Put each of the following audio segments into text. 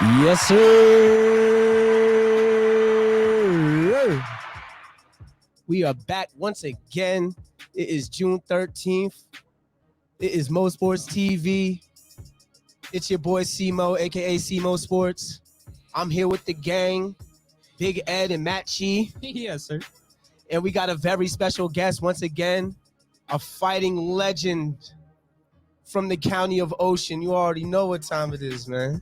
Yes, sir. We are back once again. It is June 13th. It is Mo Sports TV. It's your boy Simo, aka Simo Sports. I'm here with the gang, Big Ed and Matt Chi. Yes, sir. And we got a very special guest once again, a fighting legend from the county of Ocean. You already know what time it is, man.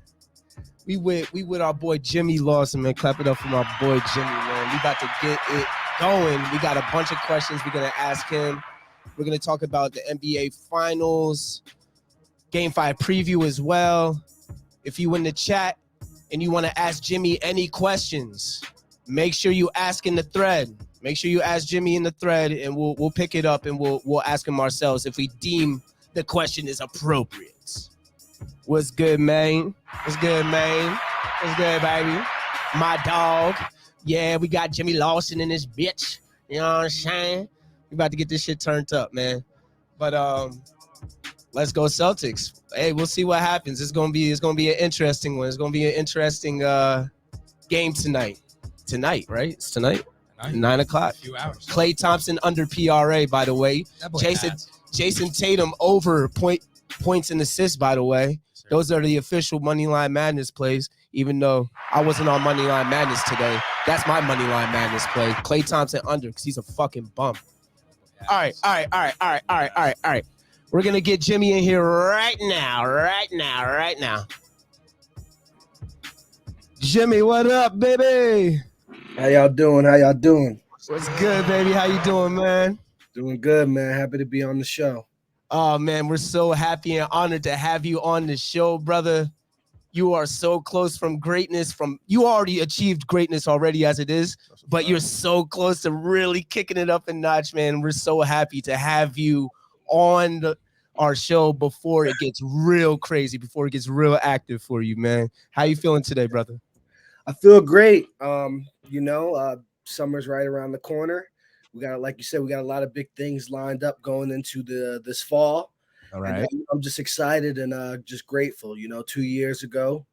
We with our boy Jimmy Lawson, man. Clap it up for my boy Jimmy, man. We about to get it going. We got a bunch of questions we're gonna ask him. We're gonna talk about the NBA Finals, Game 5 preview as well. If you in the chat and you want to ask Jimmy any questions, make sure you ask in the thread. Make sure you ask Jimmy in the thread, and we'll pick it up and we'll ask him ourselves if we deem the question is appropriate. What's good, man? What's good, man? What's good, baby? My dog. Yeah, we got Jimmy Lawson in this bitch. You know what I'm saying? We about to get this shit turned up, man. But let's go Celtics. Hey, we'll see what happens. It's gonna be an interesting one. It's gonna be an interesting game tonight. Tonight, right? It's tonight. 9 o'clock. A few hours. Klay Thompson under PRA, by the way. Jason Tatum over points and assists, by the way. Those are the official Moneyline Madness plays, even though I wasn't on Moneyline Madness today. That's my Moneyline Madness play. Klay Thompson under because he's a fucking bum. All right. We're going to get Jimmy in here right now. Jimmy, what up, baby? How y'all doing? What's good, baby? How you doing, man? Doing good, man. Happy to be on the show. Oh, man, we're so happy and honored to have you on the show, brother. You are so close from greatness. You already achieved greatness already as it is, but you're so close to really kicking it up a notch, man. We're so happy to have you on our show before it gets real crazy, before it gets real active for you, man. How you feeling today, brother? I feel great. Summer's right around the corner. We got, like you said, we got a lot of big things lined up going into this fall. All right. And I'm just excited and just grateful. 2 years ago,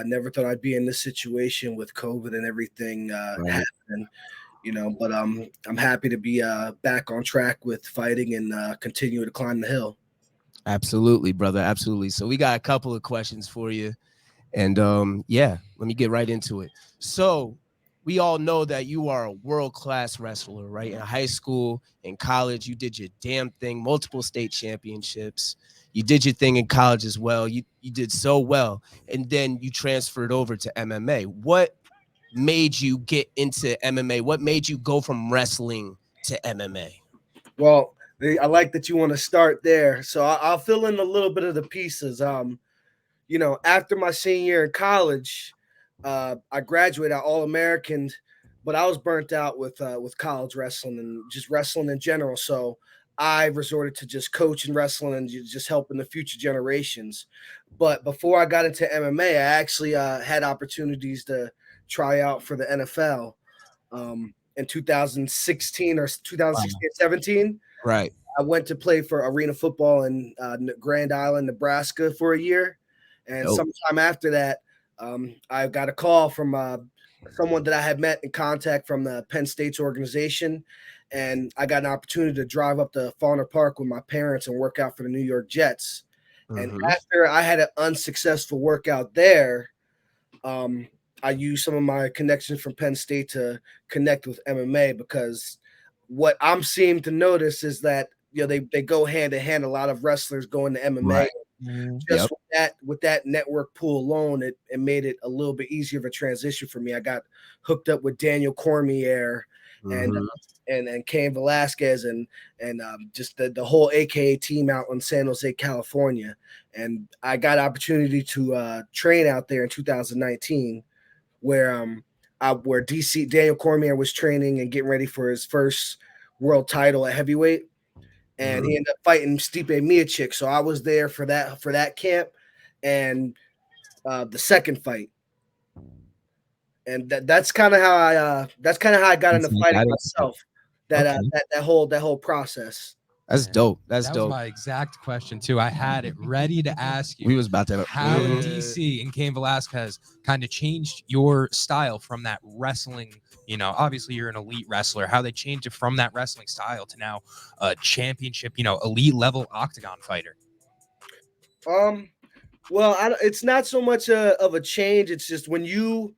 never thought I'd be in this situation with COVID and everything happening. But I'm happy to be back on track with fighting and continue to climb the hill. Absolutely, brother. Absolutely. So we got a couple of questions for you. And let me get right into it. So we all know that you are a world-class wrestler, right? In high school, in college, you did your damn thing, multiple state championships. You did your thing in college as well. You did so well. And then you transferred over to MMA. What made you get into MMA? What made you go from wrestling to MMA? Well, I like that you want to start there. So I'll fill in a little bit of the pieces. After my senior year in college, I graduated All-American, but I was burnt out with college wrestling and just wrestling in general. So I resorted to just coaching wrestling and just helping the future generations. But before I got into MMA, I actually had opportunities to try out for the NFL in 2016 or 2016-17. Right. I went to play for arena football in Grand Island, Nebraska for a year. And sometime after that, I got a call from someone that I had met in contact from the Penn State's organization. And I got an opportunity to drive up to Fauner Park with my parents and work out for the New York Jets. And after I had an unsuccessful workout there, I used some of my connections from Penn State to connect with MMA, because what I'm seeming to notice is that they go hand in hand. A lot of wrestlers go into MMA. Right. Just with that network pool alone, it made it a little bit easier of a transition for me. I got hooked up with Daniel Cormier and Cain Velasquez and just the whole AKA team out in San Jose, California. And I got opportunity to train out there in 2019, where DC Daniel Cormier was training and getting ready for his first world title at heavyweight. And he ended up fighting Stipe Miocic. So I was there for that camp and the second fight. And that's kind of how I got into fighting myself. That whole process. That's dope. That's That dope. was my exact question too. I had it ready to ask you. We was about to. How DC and Cain Velasquez kind of changed your style from that wrestling, obviously you're an elite wrestler, how they changed it from that wrestling style to now a championship, elite level octagon fighter. Well, it's not so much of a change. It's just when you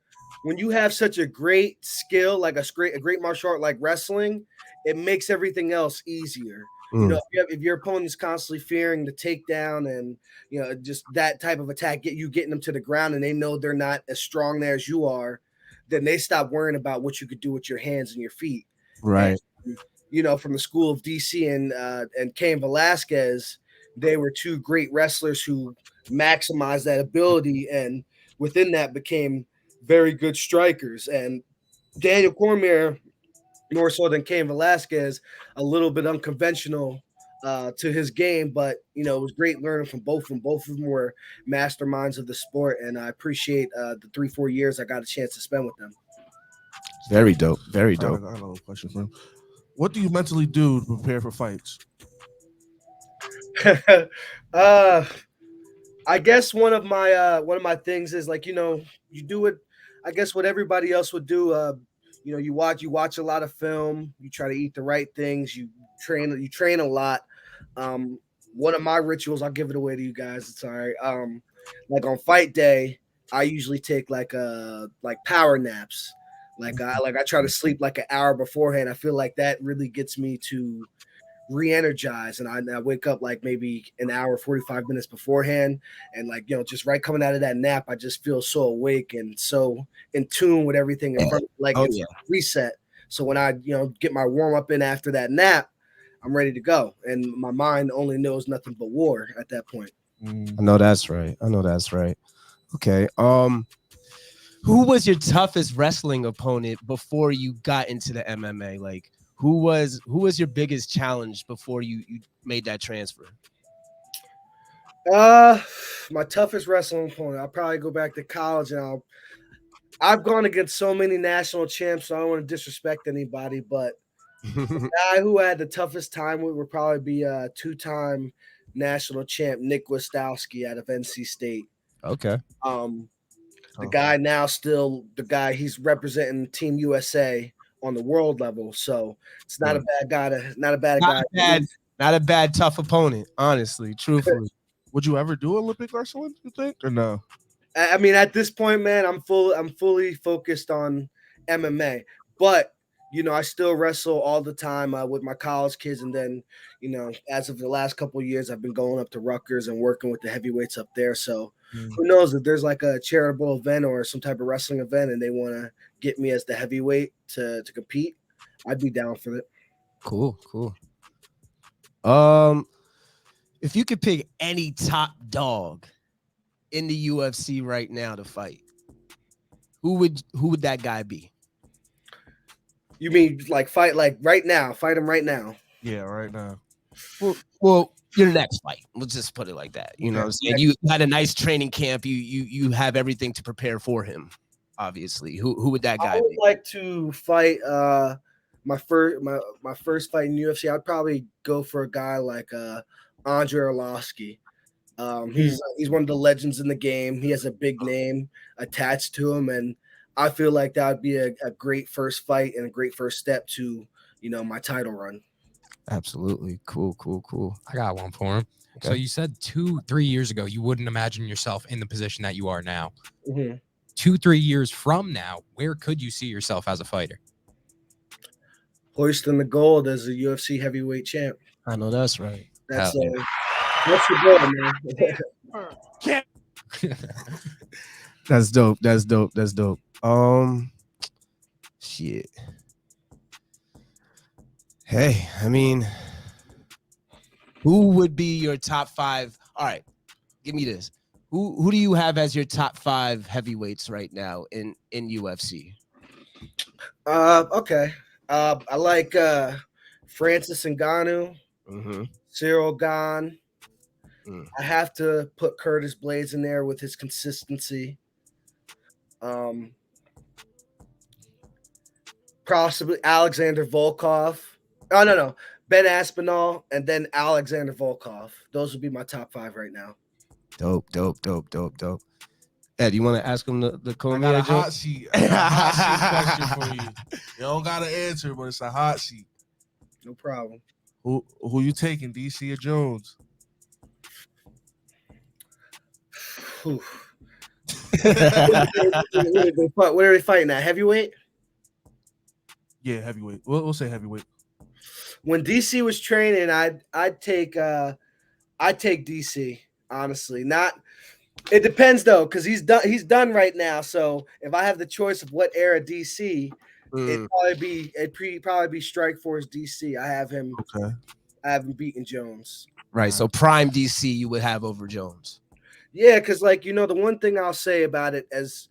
have such a great skill, like a great martial art like wrestling, it makes everything else easier. If your opponent is constantly fearing the takedown and just that type of attack, getting them to the ground, and they know they're not as strong there as you are, then they stop worrying about what you could do with your hands and your feet. Right. And, from the school of DC and Cain Velasquez, they were two great wrestlers who maximized that ability, and within that became very good strikers. And Daniel Cormier, more so than Cain Velasquez, a little bit unconventional to his game, but it was great learning from both of them. Both of them were masterminds of the sport, and I appreciate the 3-4 years I got a chance to spend with them. Very dope. Very dope. I have a question for him. What do you mentally do to prepare for fights? I guess one of my things is like, you do it, I guess what everybody else would do. You watch a lot of film, you try to eat the right things, you train a lot. One of my rituals, I'll give it away to you guys. It's all right. Like on fight day, I usually take like power naps. I try to sleep like an hour beforehand. I feel like that really gets me to re-energize, and I wake up like maybe an hour 45 minutes beforehand, and just right coming out of that nap, I just feel so awake and so in tune with everything in front of me, reset. So when I get my warm-up in after that nap, I'm ready to go, and my mind only knows nothing but war at that point. I know that's right. Okay. Who was your toughest wrestling opponent before you got into the MMA? Like, who was your biggest challenge before you made that transfer? My toughest wrestling opponent, I'll probably go back to college, and I've gone against so many national champs, so I don't want to disrespect anybody, but the guy who I had the toughest time with would probably be a two-time national champ Nick Wistowski out of NC State. Okay. The guy now still he's representing Team USA on the world level, so it's not a bad guy. Not a bad tough opponent, honestly, truthfully. Would you ever do Olympic wrestling, you think, or no? I mean, at this point, man, I'm fully focused on MMA, but I still wrestle all the time with my college kids, and then as of the last couple of years, I've been going up to Rutgers and working with the heavyweights up there. So who knows, if there's like a charitable event or some type of wrestling event, and they want to get me as the heavyweight to compete, I'd be down for it. Cool. If you could pick any top dog in the UFC right now to fight, who would that guy be? You mean like fight like right now? Fight him right now? Yeah, right now. Well, your next fight. Let's just put it like that. You know what I'm saying? You had a nice training camp. You have everything to prepare for him. Obviously, who would that guy be? I would like to fight my first fight in UFC. I'd probably go for a guy like Andre Arlovski. He's one of the legends in the game. He has a big name attached to him, and I feel like that would be a great first fight and a great first step to my title run. Absolutely. Cool. I got one for him. Okay. So you said 2-3 years ago you wouldn't imagine yourself in the position that you are now. 2-3 years from now, where could you see yourself as a fighter? Hoisting the gold as a UFC heavyweight champ. I know that's right. That's the goal, man. That's dope. Shit. Hey, I mean, who would be your top 5? All right, give me this. Who do you have as your top 5 heavyweights right now in UFC? Okay. I like Francis Ngannou, Cyril Gane. I have to put Curtis Blades in there with his consistency. Possibly Alexander Volkov. Oh, no. Ben Aspinall, and then Alexander Volkov. Those would be my top 5 right now. Dope. Ed, you want to ask him the I got Cormier a joke? hot seat. I got a hot seat question for you. You don't got to answer, but it's a hot seat. No problem. Who you taking, DC or Jones? Whew. What are they fighting at? Heavyweight? Yeah, heavyweight. We'll say heavyweight. When DC was training, I'd take DC, honestly. It depends though, because he's done right now. So if I have the choice of what era DC, it'd probably be Strikeforce DC. I have him beaten Jones. Right. So prime DC you would have over Jones. Yeah, because the one thing I'll say about it, as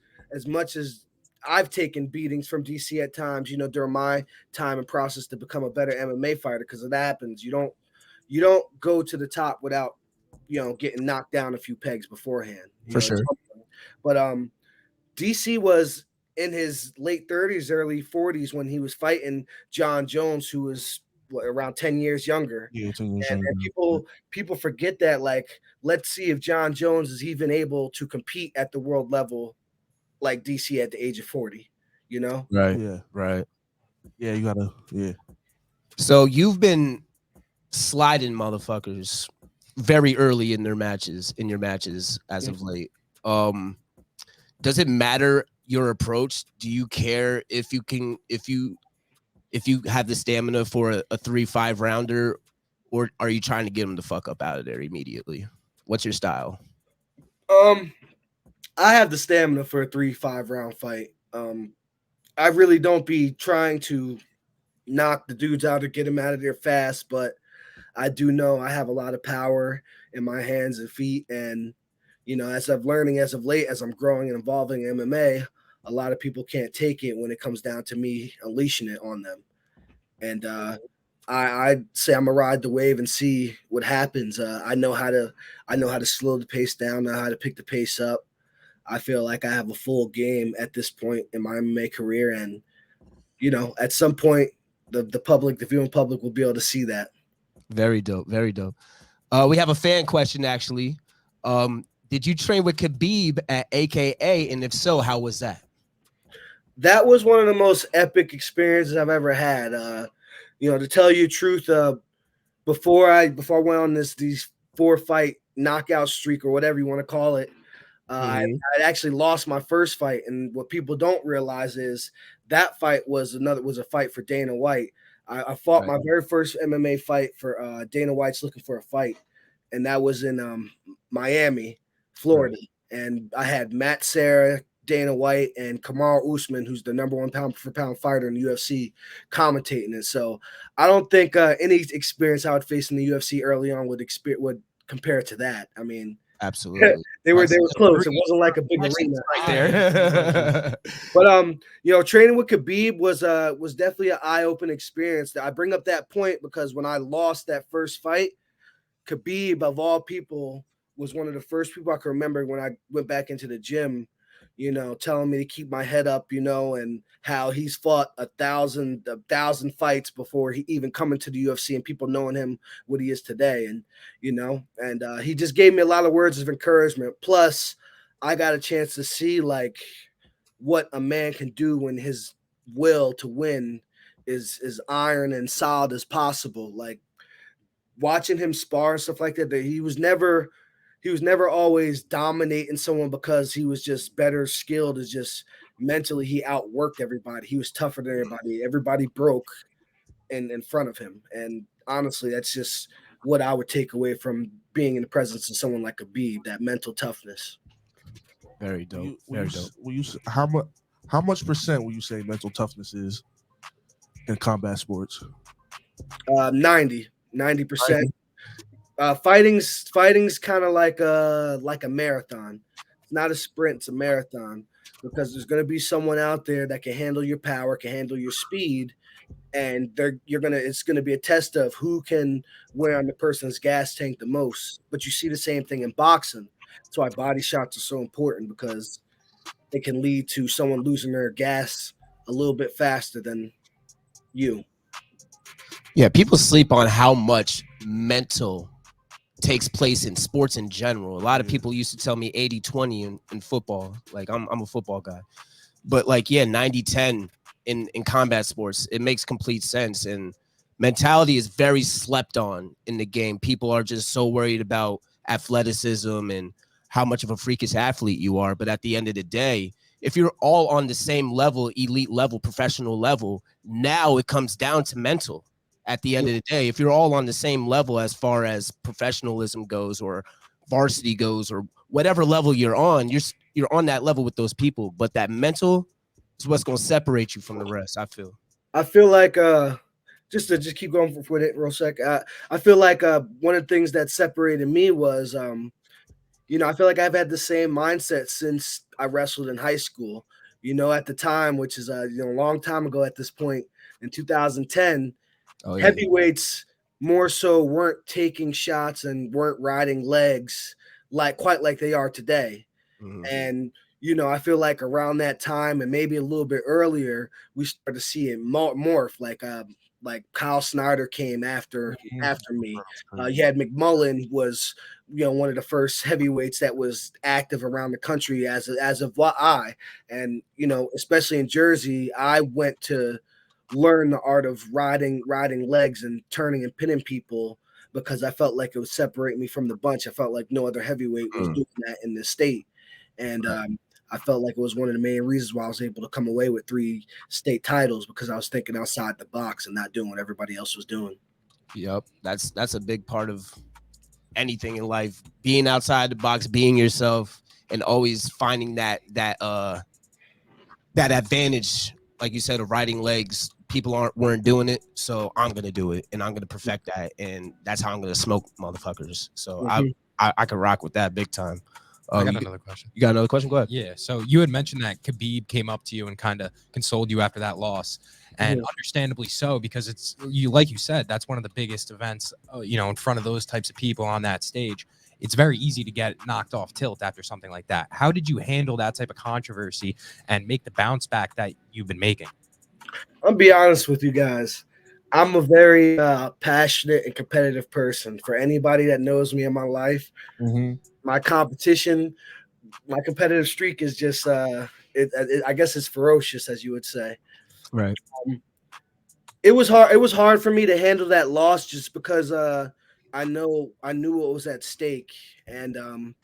much as I've taken beatings from DC at times, during my time and process to become a better MMA fighter, because it happens. You don't go to the top without getting knocked down a few pegs beforehand. For sure. But DC was in his late 30s, early 40s when he was fighting John Jones, who was around 10 years younger. Yeah, 10 years and people forget that. Let's see if John Jones is even able to compete at the world level like DC at the age of 40. Right. Yeah. Right. Yeah, you gotta. Yeah. So you've been sliding motherfuckers very early in your matches as of late. Does it matter your approach? Do you care if you have the stamina for a 3-5 rounder, or are you trying to get him the fuck up out of there immediately? What's your style? I have the stamina for a 3-5 round fight. I really don't be trying to knock the dudes out or get them out of there fast, but I do know I have a lot of power in my hands and feet. And, as I'm learning as of late, as I'm growing and evolving in MMA, a lot of people can't take it when it comes down to me unleashing it on them. And I'd say I'm gonna ride the wave and see what happens. I know how to slow the pace down, know how to pick the pace up. I feel like I have a full game at this point in my MMA career. And, at some point, the viewing public will be able to see that. Very dope. Very dope. We have a fan question, actually. Did you train with Khabib at AKA? And if so, how was that? That was one of the most epic experiences I've ever had. To tell you the truth, before I went on these 4-fight knockout streak or whatever you want to call it, I actually lost my first fight. And what people don't realize is that fight was a fight for Dana White. I fought my very first MMA fight for Dana White's looking for a fight, and that was in Miami, Florida. Right. And I had Matt Serra, Dana White, and Kamaru Usman, who's the #1 pound-for-pound fighter in the UFC, commentating it. So I don't think any experience I would face in the UFC early on would compare to that. I mean, absolutely, they were close. It wasn't like a big arena right there. But training with Khabib was definitely an eye-opening experience. I bring up that point because when I lost that first fight, Khabib, of all people, was one of the first people I can remember when I went back into the gym, telling me to keep my head up, and how he's fought 1,000 fights before he even coming to the UFC and people knowing him what he is today. And, he just gave me a lot of words of encouragement. Plus, I got a chance to see what a man can do when his will to win is iron and solid as possible. Like watching him spar and stuff like that, he was never always dominating someone because he was just better skilled. It's just mentally he outworked everybody. He was tougher than everybody. Everybody broke in front of him. And honestly, that's just what I would take away from being in the presence of someone like Khabib, that mental toughness. Very dope. How much percent will you say mental toughness is in combat sports? 90%. Fighting's kind of like a marathon. It's not a sprint, it's a marathon, because there's going to be someone out there that can handle your power, can handle your speed, and it's going to be a test of who can wear on the person's gas tank the most. But you see the same thing in boxing. That's why body shots are so important, because it can lead to someone losing their gas a little bit faster than you. Yeah, people sleep on how much mental takes place in sports in general. A lot of people used to tell me 80-20 in football. Like I'm a football guy. But like, yeah, 90-10 in combat sports, it makes complete sense. And mentality is very slept on in the game. People are just so worried about athleticism and how much of a freakish athlete you are. But at the end of the day, if you're all on the same level, elite level, professional level, now it comes down to mental. At the end of the day, if you're all on the same level as far as professionalism goes or varsity goes or whatever level you're on that level with those people. But that mental is what's going to separate you from the rest, I feel. I feel like just to keep going with it real sec. I feel like one of the things that separated me was I feel like I've had the same mindset since I wrestled in high school. At the time, which is a long time ago at this point, in 2010, heavyweights more so weren't taking shots and weren't riding legs quite like they are today. And I feel like around that time and maybe a little bit earlier, we started to see it morph. Like Kyle Snyder came after me. You had McMullen was one of the first heavyweights that was active around the country as of what and especially in Jersey, I went to learn the art of riding legs and turning and pinning people because I felt like it would separate me from the bunch. I felt like no other heavyweight was doing that in the state. And I felt like it was one of the main reasons why I was able to come away with 3 state titles because I was thinking outside the box and not doing what everybody else was doing. Yep. That's a big part of anything in life, being outside the box, being yourself, and always finding that advantage, like you said, of riding legs. People weren't doing it, so I'm gonna do it, and I'm gonna perfect that, and that's how I'm gonna smoke motherfuckers. So I can rock with that big time. I got another question. You got another question? Go ahead. Yeah. So you had mentioned that Khabib came up to you and kind of consoled you after that loss, and understandably so, because it's like you said, that's one of the biggest events, in front of those types of people on that stage. It's very easy to get knocked off tilt after something like that. How did you handle that type of controversy and make the bounce back that you've been making? I'll be honest with you guys. I'm a very passionate and competitive person. For anybody that knows me in my life, my competitive streak is just, I guess it's ferocious, as you would say. Right. It was hard. It was hard for me to handle that loss just because I knew what was at stake. And,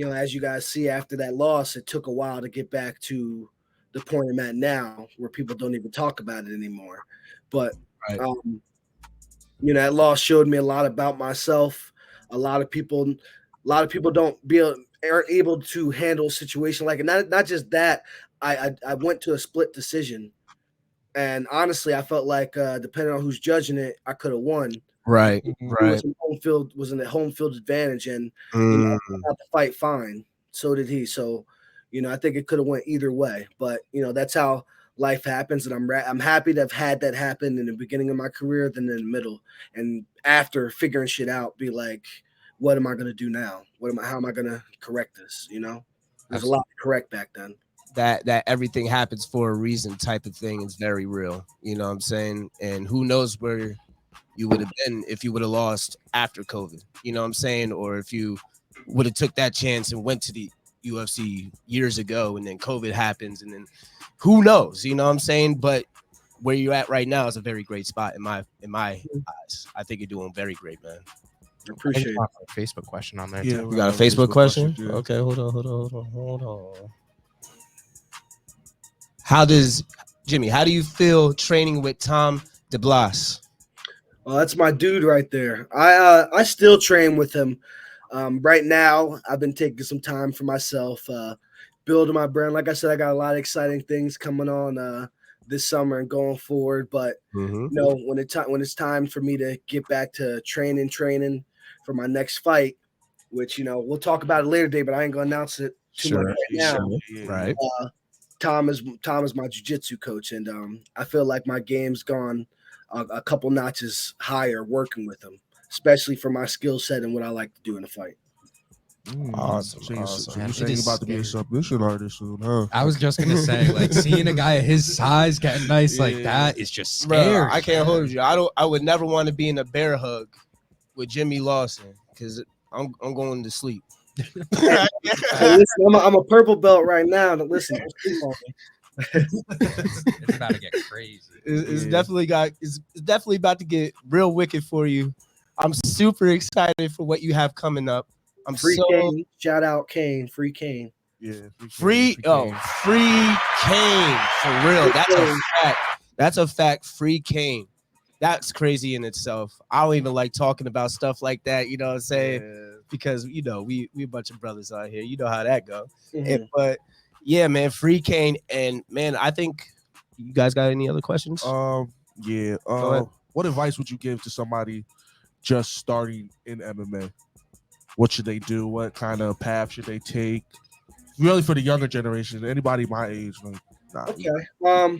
as you guys see after that loss, it took a while to get back to the point I'm at now where people don't even talk about it anymore. But, that loss showed me a lot about myself. A lot of people aren't able to handle a situation like it. Not just that. I went to a split decision, and honestly, I felt like depending on who's judging it, I could have won. Right. It was a home field advantage, and I got the fight fine. So did he. So, I think it could have went either way. But that's how life happens, and I'm happy to have had that happen in the beginning of my career than in the middle, and after figuring shit out, be like, what am I going to do now? How am I going to correct this? There's a lot to correct back then. That everything happens for a reason type of thing is very real. You know what I'm saying? And who knows where you would have been if you would have lost after COVID. You know what I'm saying? Or if you would have took that chance and went to the UFC years ago and then COVID happens and then who knows? You know what I'm saying? But where you're at right now is a very great spot in my eyes. I think you're doing very great, man. I appreciate it. A Facebook question on there too. We got a Facebook question? Okay, hold on. How do you feel training with Tom DeBlas? Oh, that's my dude right there. I still train with him. Right now, I've been taking some time for myself, building my brand. Like I said, I got a lot of exciting things coming on this summer and going forward. But when it's time for me to get back to training for my next fight, which we'll talk about it later today, but I ain't gonna announce it too much right now. Right. Tom is my jiu-jitsu coach, and I feel like my game's gone a couple notches higher working with him, especially for my skill set and what I like to do in a fight. Awesome, So awesome. you're Man, saying it you're is about to be a scary. submission artist soon, huh? I was just gonna say, like, seeing a guy of his size getting nice like Yeah. that is just Bro, scary. I can't man. hold you. I would never want to be in a bear hug with Jimmy Lawson because I'm going to sleep. Hey, listen, I'm a purple belt right now. Listen, don't sleep on me. It's about to get crazy. It's definitely about to get real wicked for you. I'm super excited for what you have coming up. I'm Free so Kane. Shout out Kane. Free Kane. Yeah, free Kane. free Kane for real. Free That's a Kane. fact. That's a fact. Free Kane. That's crazy in itself. I don't even like talking about stuff like that. You know what I'm saying? Yeah. Because we a bunch of brothers out here. You know how that go. Mhm. But yeah, man, free Kane. And man, I think you guys got any other questions? Yeah. ahead. What advice would you give to somebody just starting in MMA? What should they do? What kind of path should they take? Really, for the younger generation, anybody my age, like, nah. Okay.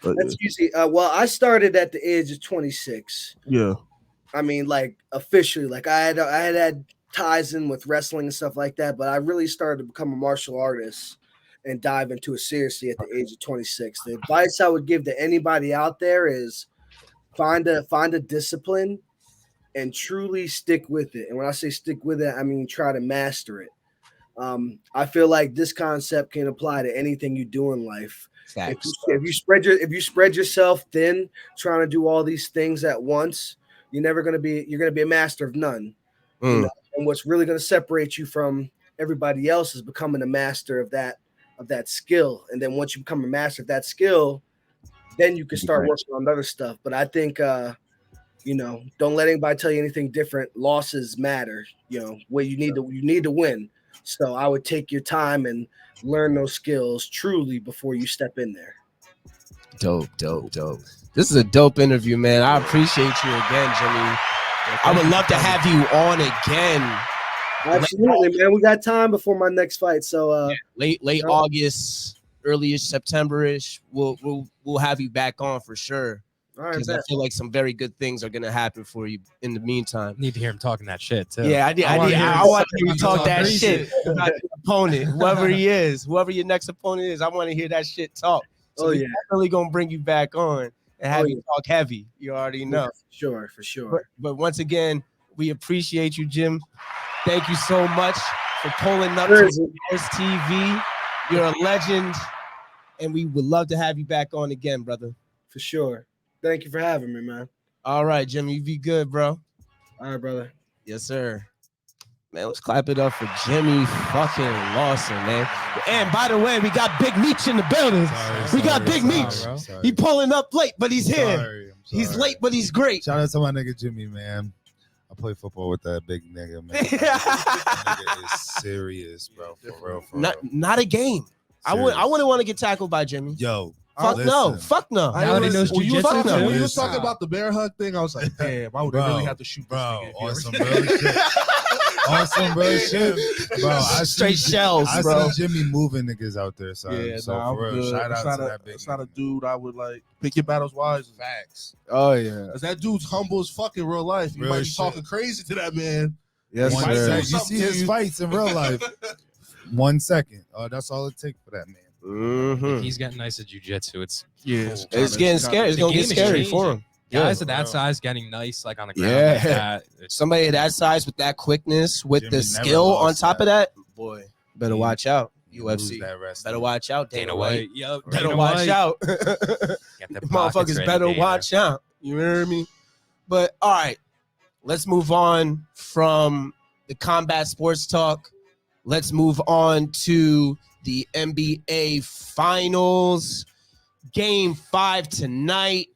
That's usually well, I started at the age of 26. Yeah. I mean, like officially, like I had ties in with wrestling and stuff like that, but I really started to become a martial artist and dive into it seriously at the age of 26. The advice I would give to anybody out there is find a discipline and truly stick with it. And when I say stick with it, I mean try to master it. I feel like this concept can apply to anything you do in life. Facts. If you spread yourself thin, trying to do all these things at once, you're gonna be a master of none. You know? And what's really gonna separate you from everybody else is becoming a master of that skill. And then once you become a master of that skill, then you can start working on other stuff. But I think don't let anybody tell you anything different. Losses matter. Where you need to win. So I would take your time and learn those skills truly before you step in there. Dope. This is a dope interview, man. I appreciate you again, Jimmy. I would love to have you on again. Absolutely, man. We got time before my next fight. So late August, early September-ish. We'll have you back on for sure. All right, Because I feel like some very good things are gonna happen for you in the meantime. Need to hear him talking that shit too. Yeah, I want to hear you talk that shit about your opponent, whoever he is, whoever your next opponent is. I want to hear that shit talk. So we're definitely gonna bring you back on and have you talk heavy. You already know. For sure. But once again, we appreciate you, Jim. Thank you so much for pulling up to Sports TV. You're a legend, and we would love to have you back on again, brother. For sure. Thank you for having me, man. All right, Jimmy, you be good, bro. All right, brother. Yes, sir. Man, let's clap it up for Jimmy fucking Lawson, man. And by the way, we got Big Meech in the building. We got Big Meech. He pulling up late, but he's here. He's late, but he's great. Shout out to my nigga Jimmy, man. I play football with that big nigga, man. That nigga is serious, bro. For real. Not a game. I wouldn't want to get tackled by Jimmy. Yo. Fuck no. Now he knows jujitsu. When you was talking about the bear hug thing, I was like, damn, I would really have to shoot this nigga. On some real shit. On some real shit. Bro, I straight shells, bro. I see Jimmy moving niggas out there, son. Yeah, so for real, shout out to that big That's not a dude I would like pick your battles wise. Facts. Oh, yeah. Because that dude's humble as fuck in real life. You might be talking crazy to that man. Yes, sir. You see his fights in real life. 1 second. That's all it takes for that man. Mm-hmm. He's getting nice at jiu-jitsu. It's getting scary. It's gonna get scary for him. Guys of that size getting nice, like on the ground. Like that. Somebody that size with that quickness, with the skill on top of that, boy, better watch out. UFC, better watch out. Dana White, better watch out. Motherfuckers better watch out. You hear me? But all right, let's move on from the combat sports talk. Let's move on to the NBA Finals. Game 5 tonight.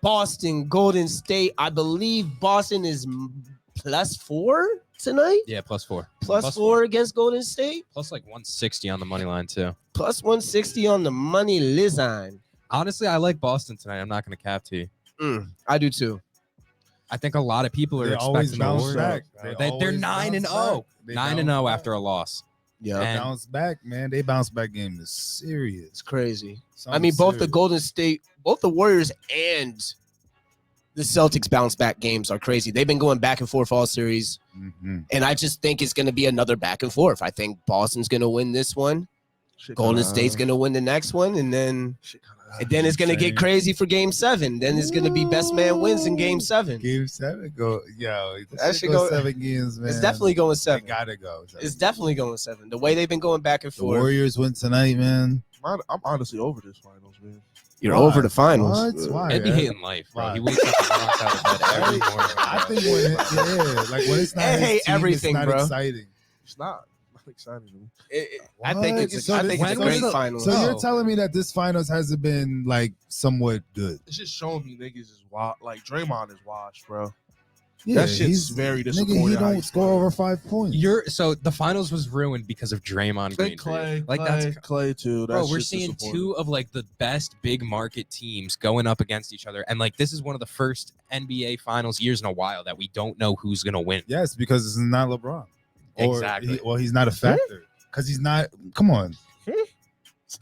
Boston, Golden State. I believe Boston is +4 tonight. Yeah, +4. +4 against Golden State. Plus like 160 on the money line too. +160 on the money line. Honestly, I like Boston tonight. I'm not going to cap to you. I do too. I think a lot of people are expecting the Warriors. They're 9-0. 9-0 after a loss. Yeah, bounce back, man. They bounce back game is serious. It's crazy. I mean, both the Golden State, both the Warriors and the Celtics bounce back games are crazy. They've been going back and forth all series. And I just think it's going to be another back and forth. I think Boston's going to win this one. Golden State's going to win the next one. And then it's going to get crazy for game 7. Then it's going to be best man wins in game 7. Game 7 go. That should go 7 games, man. It's definitely going 7. They gotta go. It's definitely going 7. The way they've been going back and The forth. Warriors win tonight, man. I'm honestly over this finals, man. You're over the finals. What? Why? I'd be hating life, bro. Why? He wakes up and walks out of bed every morning. I think when it's not I his hate team, everything, it's not bro. exciting. It's not exciting to me. I think it's a great finals. So you're telling me that this finals hasn't been like somewhat good? It's just showing me niggas is wild. Like Draymond is washed, bro. Yeah, That shit's very disappointing. Nigga, he how don't he's score playing. over 5 points. So the finals was ruined because of Draymond Green. That's Clay too. Bro, That's we're just seeing disappointing. 2 of like the best big market teams going up against each other, and like this is one of the first NBA finals years in a while that we don't know who's gonna win. Yes, because it's not LeBron. Or Exactly. He's not a factor because he's not. Come on.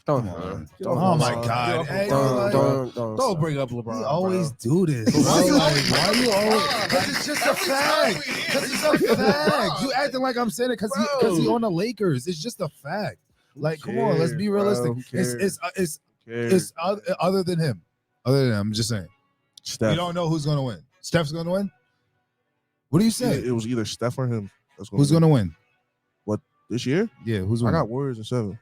Don't, Come on. Don't- Oh my don't- God. don't- Hey, Don't bring up LeBron. You always bro. do this. Bro. Like, why you always? Because it's just a fact. Because it's a fact. You acting like I'm saying it because he on the Lakers. It's just a fact. Like, come on, let's be realistic. It's other than him. Other than him, I'm just saying. Steph. You don't know who's gonna win. Steph's gonna win. What do you say? It was either Steph or him. Who's gonna win this year? Yeah, who's I winning? got Warriors in 7.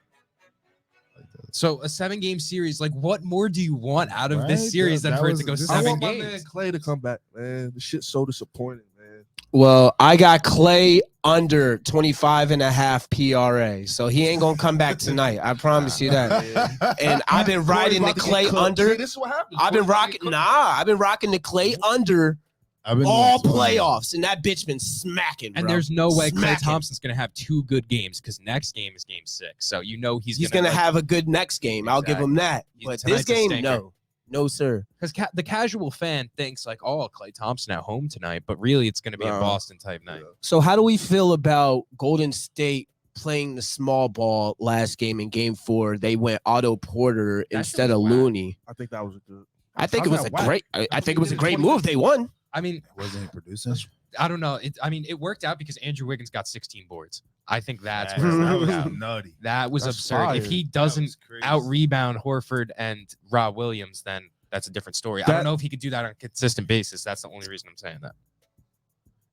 So a 7-game series, like what more do you want out of Right? this series Yeah, than that for it was to go just- I 7 want my man games? Clay to come back, man. This shit's so disappointing, man. Well, I got Clay under 25.5 PRA, so he ain't gonna come back tonight. I promise you that. And I've been riding the Clay under. See, this is what happens. I've been Corey rocking. cooked. I've been rocking the Clay under I've been all doing so. playoffs, and that bitch been smacking. And bro. there's no way Klay Smacking. Thompson's gonna have 2 good games because next game is game 6. So you know he's gonna have a good next game. I'll give him that. But Tonight's this a game, stinker. no, sir. because the casual fan thinks like, oh, Klay Thompson at home tonight, but really it's gonna be a No. Boston type night. So how do we feel about Golden State playing the small ball last game in Game 4? They went Otto Porter shit instead was of whack. Looney. I think that was a good. I think it How's was a that whack? great. I think it was a did great 20 move. They won. I mean, Wasn't he producing? I don't know. It worked out because Andrew Wiggins got 16 boards. I think that's That where it was worked out. nutty. That was That's absurd. If fire. he That doesn't was crazy. out rebound Horford and Rob Williams, then that's a different story. I That- don't know if he could do that on a consistent basis. That's the only reason I'm saying that.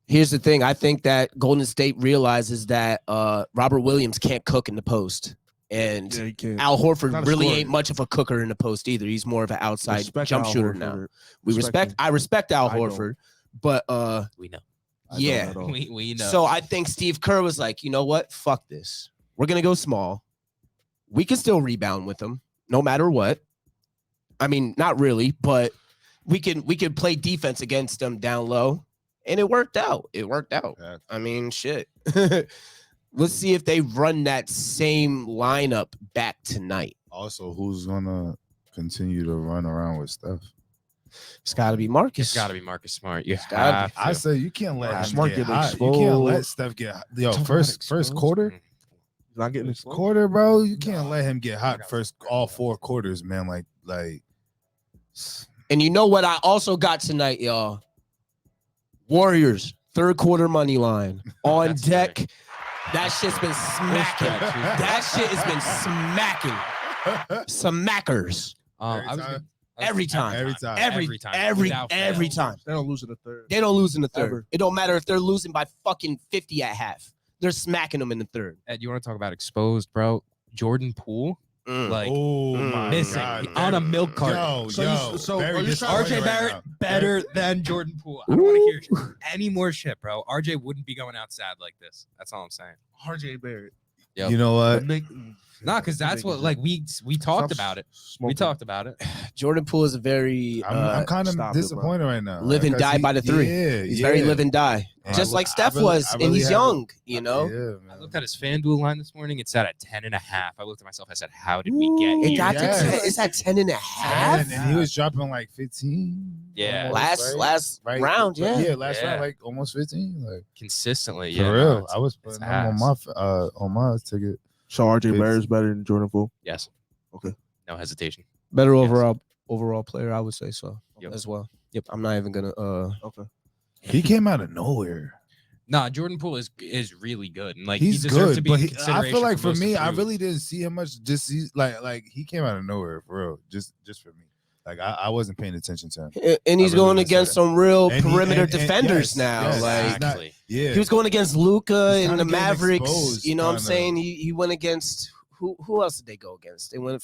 Here's the thing. I think that Golden State realizes that Robert Williams can't cook in the post, and Yeah, he can. Al Horford Not a really scorer. ain't much of a cooker in the post either. He's more of an outside Respect jump Al shooter Horford. now. Respect him. I respect Al I don't. Horford, but We know. I don't yeah. at all. We know. So I think Steve Kerr was like, you know what? Fuck this. We're gonna go small. We can still rebound with them, no matter what. I mean, not really, but we can play defense against them down low, and it worked out. Yeah. I mean, shit. Let's see if they run that same lineup back tonight. Also, who's gonna continue to run around with Steph? It's got to be Marcus. It's got to be Marcus Smart. You gotta have I to. say you can't let Marcus him Smart get getting hot. You can't let exposed. Steph get hot. Yo, Talking first about exposed. quarter, He's not getting exposed. quarter, bro. You can't let him get hot first all 4 quarters, man. Like. And you know what I also got tonight, y'all? Warriors, third quarter money line on That's deck. sick. That shit's been smacking. That shit has been smacking. Smackers. Every time. Every time. Every Without fail. time. They don't lose in the third. They don't lose in the third. Ever. It don't matter if they're losing by fucking 50 at half. They're smacking them in the third. Ed, you want to talk about exposed, bro? Jordan Poole, like Oh my missing God, on a milk carton. Yo, So yo, you- so very are you disappointed RJ right Barrett now. better than Jordan Poole. I don't want to hear any more shit, bro. RJ wouldn't be going outside like this. That's all I'm saying. RJ Barrett. Yep. You know what? Nah, because that's what like we talked about it. We talked about it. Jordan Poole is a very I'm kind of stop it, bro. disappointed right now. live and because die by the three. Yeah, He's yeah. very live and die. And Just like I Steph really- was, I and really he's have young, you know? Yeah, I man. looked at his FanDuel line this morning. It's at a 10.5. I looked at myself. I said, "How did we get It here?" got Yes. to 10. It's at 10 and a half. And he was dropping like 15. Yeah. almost, Last right? round, yeah. Yeah, last Yeah. round, like almost 15. Like Consistently. for Yeah, real. no, it's- I was it's putting him on my ticket. So RJ It's- Barrett's better than Jordan Poole. yes. Okay. No hesitation. Better Yes. overall player, I would say so Yep. as well. Yep. I'm not even gonna. Okay. He came out of nowhere. Nah, Jordan Poole is really good, and like He's he deserves good, to be but in I consideration feel like for most me, I improved. really didn't see him much. Just like he came out of nowhere for real. Just for me, like I wasn't paying attention to him. And he's I really going would say against that. some real And perimeter yes, defenders now. yes, like he's not- Exactly. yeah, he was going against Luka He's and kinda the getting Mavericks. exposed, You know what I'm kinda. saying? He went against who else did they go against? They went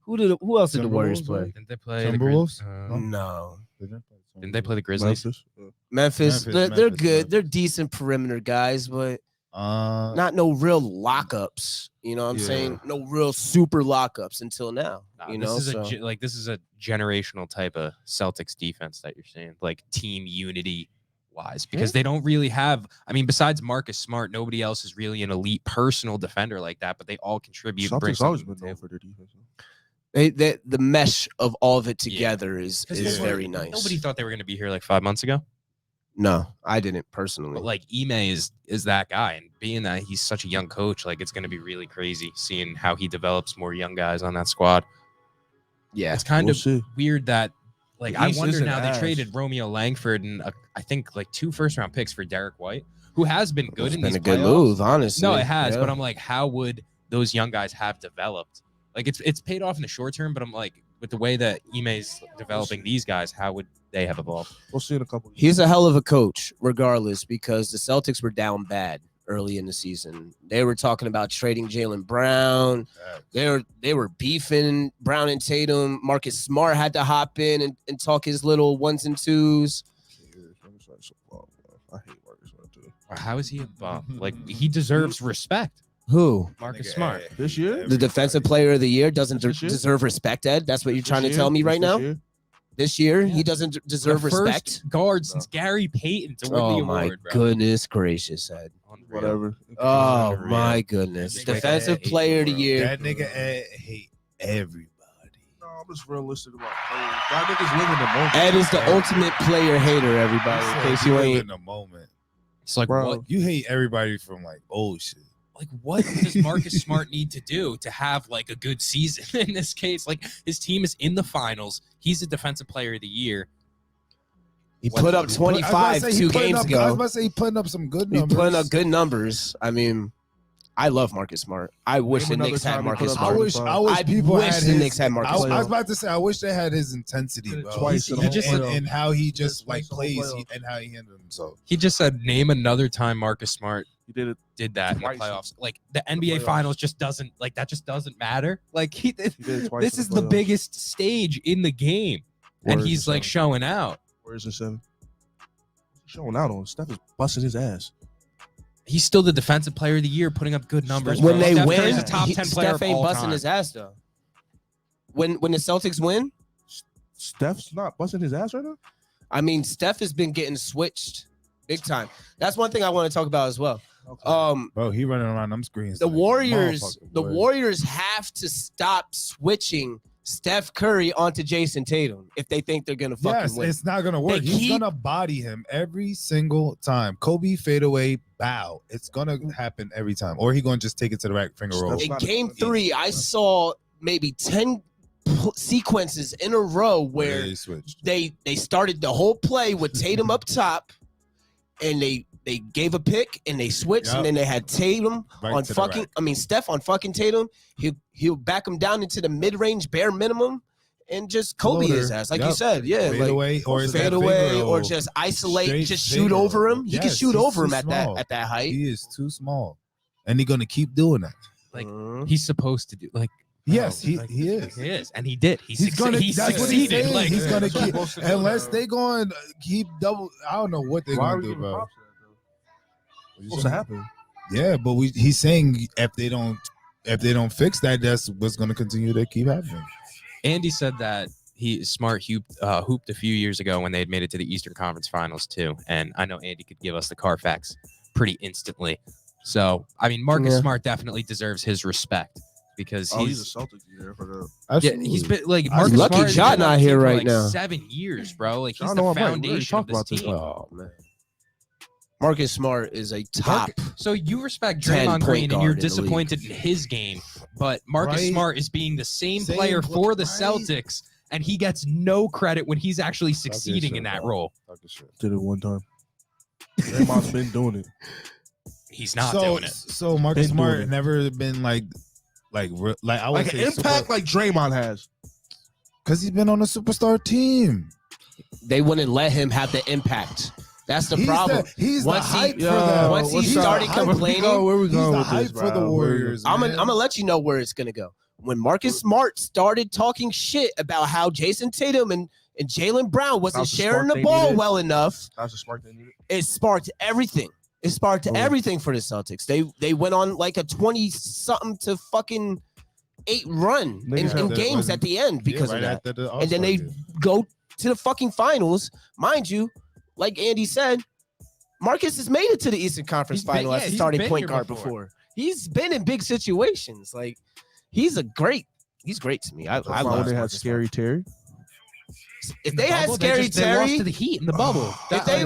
who else did the Warriors Timberwolves, play? right? Didn't they play Timberwolves? No. Didn't they play the Grizzlies? Memphis, they're Memphis, good. Memphis. They're decent perimeter guys, but Not not no real lockups. You know what I'm Yeah. saying? No real super lockups until now. Nah, You this know, is so this is a generational type of Celtics defense that you're saying, like team unity wise, because they don't really have. I mean, besides Marcus Smart, nobody else is really an elite personal defender like that. But they all contribute. And bring Celtics always something been to the known table. for their defense. the mesh of all of it together is 'Cause is they were- very nice. Nobody thought they were going to be here like 5 months ago. No, I didn't personally. But like Ime is that guy, and being that he's such a young coach, like it's going to be really crazy seeing how he develops more young guys on that squad. Yeah, It's kind We'll of see. weird that like The I East wonder isn't now they ass. traded Romeo Langford and I think like 2 first-round picks for Derek White, who has been good it's in been these a good playoffs. move, honestly. No, it has, Yeah. but I'm like, how would those young guys have developed? Like it's paid off in the short term, but I'm like, with the way that Ime's developing these guys, how would they have evolved? We'll see in a couple. He's a hell of a coach, regardless, because the Celtics were down bad early in the season. They were talking about trading Jaylen Brown. They were beefing Brown and Tatum. Marcus Smart had to hop in and talk his little ones and twos. I hate Marcus Smart too. How is he a bum? Like he deserves respect. Who? Marcus Smart. This year? The defensive player of the year doesn't This year? deserve respect, Ed? That's what you're This trying to year? tell me right This now? year? This year, Yeah. he doesn't deserve The respect? first guard since Gary Payton to win Oh, the my award, bro. goodness gracious, Ed. Unreal. Whatever. Oh, Unreal. my goodness. That nigga Defensive hate player of the the world. year. That nigga hate everybody. No, I'm just realistic about players. Y'all niggas live in the moment. Ed is the ultimate player hater, everybody, in case you live ain't. in the moment. It's like Bro. what? You hate everybody from like old shit. Like what does Marcus Smart need to do to have like a good season in this case? Like his team is in the finals. He's a defensive player of the year. He put up 25 2 games I was ago. about to say he putting up some good He's numbers. putting up good numbers. I mean, I love Marcus Smart. I wish the another Knicks had time he Marcus put up I Smart. wish I people wish had the his, Knicks had Marcus I was Smart. about to say I wish they had his intensity, Did it bro. twice in the whole playoff. and how he just Twice like in the plays playoff. and how he handled himself. He just said, name another time Marcus Smart He did it. did that Twice. in the playoffs. Like the NBA playoffs. finals just doesn't like that just doesn't matter. Like He did it twice. this in is the playoffs. biggest stage in the game. And Where's he's the like seven? showing out. Where's the 7? He's showing out on. Steph is busting his ass. He's still the defensive player of the year, putting up good numbers. When bro. they Steph win, Curry's a top 10 player Steph of ain't all busting time. his ass, though. When the Celtics win, Steph's not busting his ass right now. I mean, Steph has been getting switched big time. That's one thing I want to talk about as well. Okay. Bro, he running around them screens. The like a Warriors, motherfucker, the boy. Warriors have to stop switching Steph Curry onto Jason Tatum if they think they're gonna fucking Yes, win. it's not gonna work. They He's keep- gonna body him every single time. Kobe fadeaway bow. It's gonna happen every time, or he gonna just take it to the rack finger roll. That's In not- game 3, I saw maybe 10 sequences in a row where They switched. they started the whole play with Tatum up top, and they gave a pick and they switched, Yup. and then they had Tatum Right on to the fucking. rack. I mean, Steph on fucking Tatum. He'll back him down into the mid range bare minimum, and just Kobe Floater. his ass, like you Yup. said, yeah, Fade like away, or is that fade finger away, or roll? just isolate, Straight just finger shoot over roll. him. He can Yes, shoot he's over too him at small. that height. He is too small, and he's gonna keep doing that. Like Mhm. he's supposed to do. Like Yes, no, like, he is. He is, and he did. He He's gonna. he That's what he's succeeded. saying. Like He's gonna that's what keep he's supposed to do unless now. they going to keep double. I don't know what they're Why are gonna we do, giving bro. props to that, though? What's supposed to happen? Yeah, but he's saying if they don't fix that, that's what's gonna continue to keep happening. Andy said that Smart hooped a few years ago when they had made it to the Eastern Conference Finals too, and I know Andy could give us the Carfax pretty instantly. So I mean, Marcus Yeah. Smart definitely deserves his respect because Oh, he's a he's Celtic there for the. yeah, he's been like I'm Marcus lucky Smart has Ja been on not the here team for, right like now. 7 years, bro. Like Ja, he's no, the I'm right. We already foundation of talked this about this. team. Oh man, Marcus Smart is a top. So you respect 10 Draymond point Green and you're guard in the disappointed in his game, but Marcus Right. Smart is being the same Same player pl- for the right. Celtics and he gets no credit when he's actually succeeding in that role. Did it one time. Draymond's been doing it. He's not doing it. So Marcus Smart never been like I would Like say an impact like Draymond has. because he's been on a superstar team. They wouldn't let him have the impact. That's the problem. He's Once the he- hype for them. once he started complaining, where we He's going the with hype this, for the bro? Warriors. I'm man. gonna let you know where it's gonna go. When Marcus Smart started talking shit about how Jason Tatum and Jaylen Brown wasn't That's the sharing spark the they ball needed. well enough, That's a smart thing. it sparked everything. It sparked everything for the Celtics. They went on like a 20-something to fucking 8 run in games at the end because of that. And then they go to the fucking finals. Mind you, like Andy said, Marcus has made it to the Eastern Conference final as a starting point guard before. He's been in big situations. Like he's great to me. I love they had Marcus Scary Terry. If they had Scary they lost Terry, to the Heat in the bubble. if they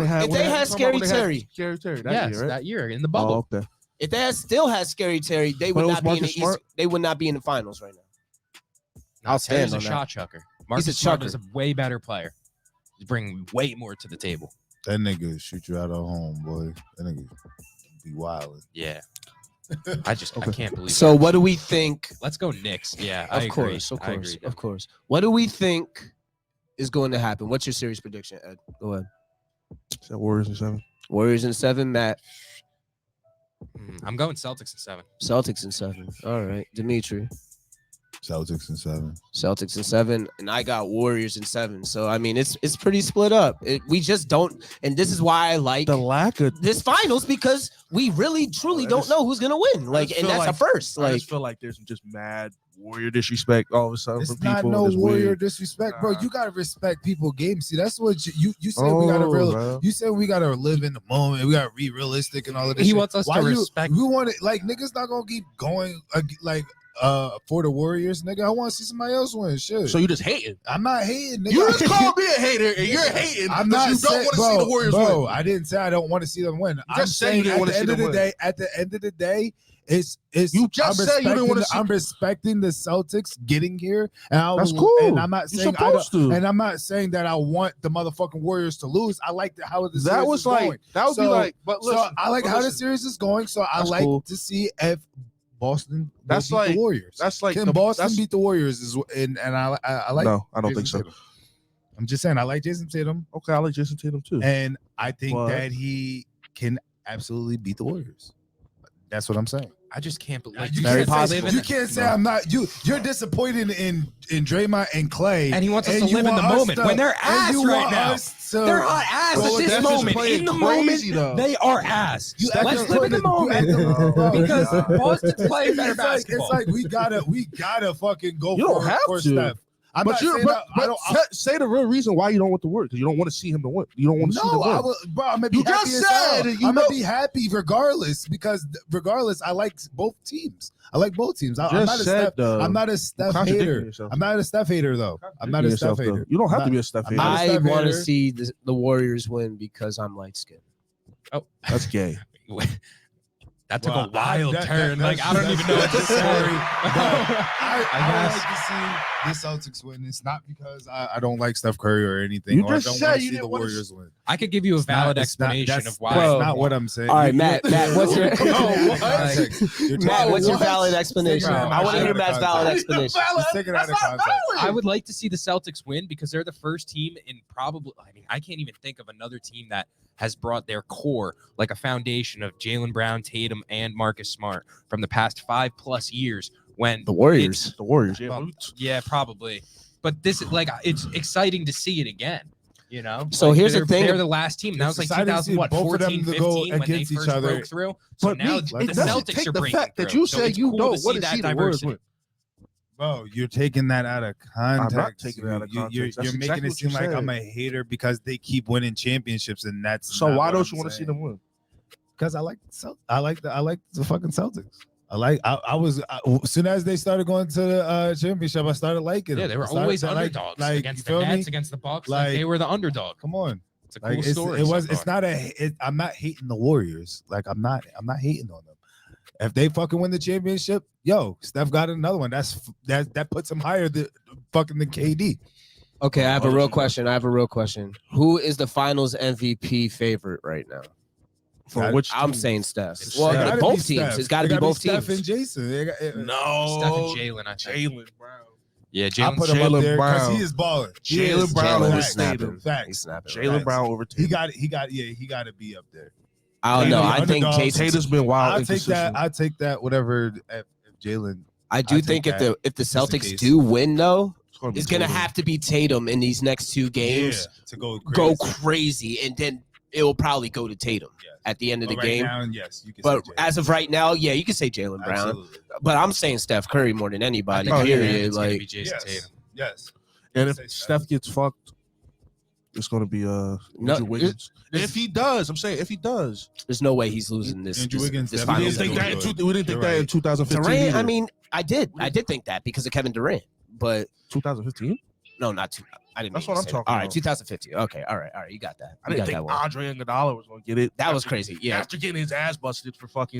had Scary Terry, Scary Terry, Yes, that year in the bubble. Oh, okay. if they still had Scary Terry, they But would it not was be in the Marcus East. Smart? They would not be in the finals right now. I'll Terry's stand a on that. shot chucker. Marcus Smart is a way better player. He's bringing way more to the table. That nigga shoot you out of home, boy. That nigga be wild. Yeah. I can't believe So that. what do we think? Let's go Knicks. Yeah, I Of agree. course, I agree. of course. What do we think is going to happen? What's your series prediction, Ed? Go ahead. Is that Warriors in 7? Warriors in 7, Matt. I'm going Celtics in 7. Celtics in 7. All right, Dimitri. Celtics in 7. Celtics in 7, and I got Warriors in 7. So I mean, it's pretty split up. We just don't, and this is why I like The lack of this finals because we really truly don't know who's gonna win. Like, and that's a first. I Like, just feel like there's just mad Warrior disrespect all of a sudden It's from people. not no It's Warrior weird. disrespect, bro. Nah. You gotta respect people games. See, that's what you said. We gotta bro. You said we gotta live in the moment. We gotta be realistic and all of this. He shit. wants us to respect. We want it like niggas not gonna keep going for the Warriors, nigga. I want to see somebody else win. Shit. So you just hating? I'm not hating, nigga. You just called me a hater, and you're hating. I'm not because you don't want to see the Warriors bro, win. I didn't say I don't want to see them win. I'm just said you saying didn't at wanna the see end of them the win. day, at the end of the day, it's You just said you didn't want to see. I'm respecting the Celtics getting here, and That's cool. And I'm not You're saying supposed to. and I'm not saying that I want the motherfucking Warriors to lose. I like how the That series was is like going. that would be So- like. But listen, So I like but how the listen, series is going. So I That's like cool. to see if Boston That's beat like- the Warriors. That's like Can Boston beat the Warriors? And I like. No, I don't Jason think so. Tatum. I'm just saying I like Jason Tatum, Okay, I like Jason Tatum too. and I think But- that he can absolutely beat the Warriors. That's what I'm saying. I just can't believe You Very can't possible. say, you can't say I'm not. You're disappointed in Draymond and Clay, And he wants us to you live in the want us moment when they're and ass you right want now. us to- They're hot ass Well, at this that's just moment. playing In the crazy, moment, though. they are ass. act Let's like live in the you act moment like- because God. Boston's playing better it's like, basketball. it's like we gotta fucking go You don't for, have for to. Steph. I'm But not you, saying but, that, but I don't. say the real reason why you don't want to work because you don't want to see him to win. You don't want to see No, him I win. will, bro. I'm gonna be You happy just as hell. said it, you I'm know- gonna be happy regardless because regardless, I like both teams. I like both teams. I'm not a Steph. I'm not a Steph contradicting hater. yourself. I'm not a Steph hater though. I'm not a Steph hater. You don't have I'm to be a Steph I'm hater. not a I Steph want to hater. see the Warriors win because I'm light skinned. That's gay. That took Well, a wild that- turn. that- Like I don't even know what to that's say. sorry, I guess. like to see the Celtics win. It's not because I don't like Steph Curry or anything. You or I just don't said want to you see the didn't wanna Warriors win. I could give you a It's not- valid it's not- explanation that's- of why. That's Bro. not what I'm saying. All right, Matt, what's your You're Matt, taking- what's your what? valid explanation? Bro, I want to hear Matt's valid explanation. He's taking it out of context. I would like to see the Celtics win because they're the first team in probably. I mean, I can't even think of another team that has brought their core, like a foundation of Jaylen Brown, Tatum, and Marcus Smart from the past 5+ years. When The Warriors. The Warriors. Yeah. Well, yeah, probably. But this is like it's exciting to see it again. You know. So Like, here's the they're- thing. They're the last team. That was like exciting to see 2000, what, both of them 14, to go 15 when they against each first other. broke through. So But now me, the it doesn't Celtics take are the breaking fact that through. you So said it's you cool don't to want see to that see the Warriors diversity. win. Bro, you're taking that out of context. I'm not taking it out of You're context. That's making exactly it what you seem like said. I'm a hater because they keep winning championships, and that's So not why what don't I'm you want to see saying. them win? Because I like the fucking Celtics. I was as soon as they started going to the championship, I started liking them. Yeah, they were I started always to underdogs like, against you the feel Nets, me? against the Bucks. Like, Like they were the underdog. Come on, It's a cool like story. it's not I'm not hating the Warriors. Like I'm not hating on them. If they fucking win the championship, yo, Steph got another one. That puts him higher than KD. Okay, I have a real question. Who is the Finals MVP favorite right now? For which I'm team? saying Steph. It's Well, Steph. both teams. It's got to be both Steph teams. and Jason. No, Steph and Jalen, I think. Jalen Brown. Yeah, I Jalen. put him up Jalen there because Brown. he is balling. Jalen Brown Jalen over is snapping. Tatum. He's Facts. snapping. Jalen Brown over He Tatum. he got to be up there. I don't know. I think Underdog. Jason. Tatum's been wild. I'll take that. inconsistent. I'll take that. Whatever. If Jalen, I do I think take if that. the Just in Celtics case. do win though, be it's gonna Tatum. have to be Tatum in these next two games. to go Crazy, and then it will probably go to Tatum at the end of the game. Now, yes, you can. But say Jalen. as of right now, yeah, you can say Jalen Brown. Absolutely. But I'm saying Steph Curry more than anybody. I think Period. it's gonna be Like, Jason Tatum. Yes. And if Say Steph gets fucked, it's going to be Andrew Wiggins. If he does, I'm saying if he does. there's no way he's losing this. Andrew Wiggins this We definitely finals didn't think MVP. that. We didn't think You're that in right. 2015. Durant. either. I mean, I did think that because of Kevin Durant. But 2015. no, not two. I didn't. That's mean what to I'm say that. talking All right, about. 2015. Okay, all right. You got that. I You didn't got think that one. Andre Iguodala was going to get it. That was after- crazy. Yeah, After getting his ass busted for fucking.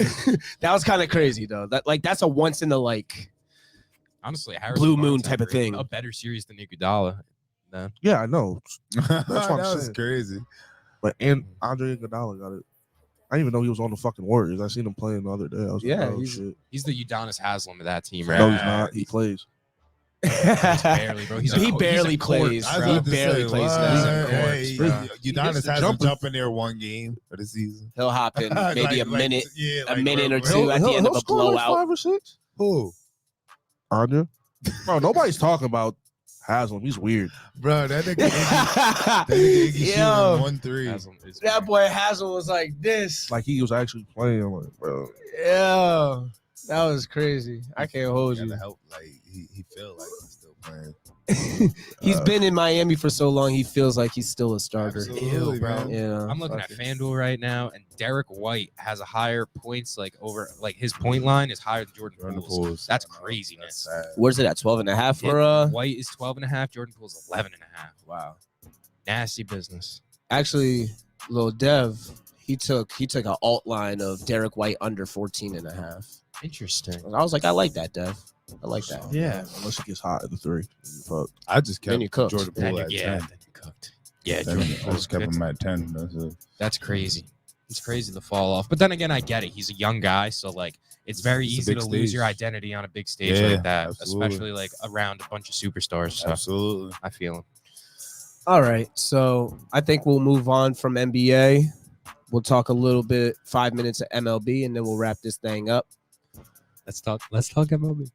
that was kind of crazy though. That's a once in the like. Honestly, Harrison Blue moon Barnes type had of thing. A better series than Iguodala. Yeah, I know. That's what I'm that was saying. crazy. But and Andre Iguodala got it. I didn't even know he was on the fucking Warriors. I seen him playing the other day. I was Yeah, like, oh, he's- shit. He's the Udonis Haslam of that team, right? No, he's not. He plays. Barely, bro. He's He a, barely he's a corpse, plays, I was bro. about He to barely say, plays what? now. Hey, bro. Udonis has him jumping. jumping there one game for the season. He'll hop in maybe a minute, yeah, a minute or bro. two at the end of a score like blowout. 5 or 6. Who? Andre. Bro, nobody's talking about Haslam. He's weird. Bro, that nigga, that nigga shooting Yo, 1-3. Haslam is that boy Hazel was like this. Like he was actually playing. I'm like, bro. Yeah, that was crazy. I can't hold you. Gotta help. Like he feel like he's still playing. He's been in Miami for so long. He feels like he's still a starter. Absolutely, Ew, bro. man. Yeah, I'm looking at fuck it. FanDuel right now, and Derek White has a higher points, like over, like his point line is higher than Jordan Poole's. That's craziness. That's sad. Where's it at? 12.5 for White is 12.5. Jordan Poole's 11.5. Wow. Nasty business. Actually, little Dev, he took an alt line of Derek White under 14.5. Interesting. I was like, I like that, Dev. I like that. Yeah. Unless he gets hot at the 3. Fuck. I just Then you kept cooked. Jordan Then Poole you, at yeah, 10. then you cooked. Yeah, Then Jordan I Poole's just kept good. him at 10. That's it. That's crazy. It's crazy to fall off. But then again, I get it. He's a young guy, so like it's very It's a easy big to lose your stage. identity on a big stage Yeah, like that, absolutely. especially like around a bunch of superstars. So Absolutely. I feel him. All right. So I think we'll move on from NBA. We'll talk a little bit, 5 minutes of MLB, and then we'll wrap this thing up. Let's talk MLB.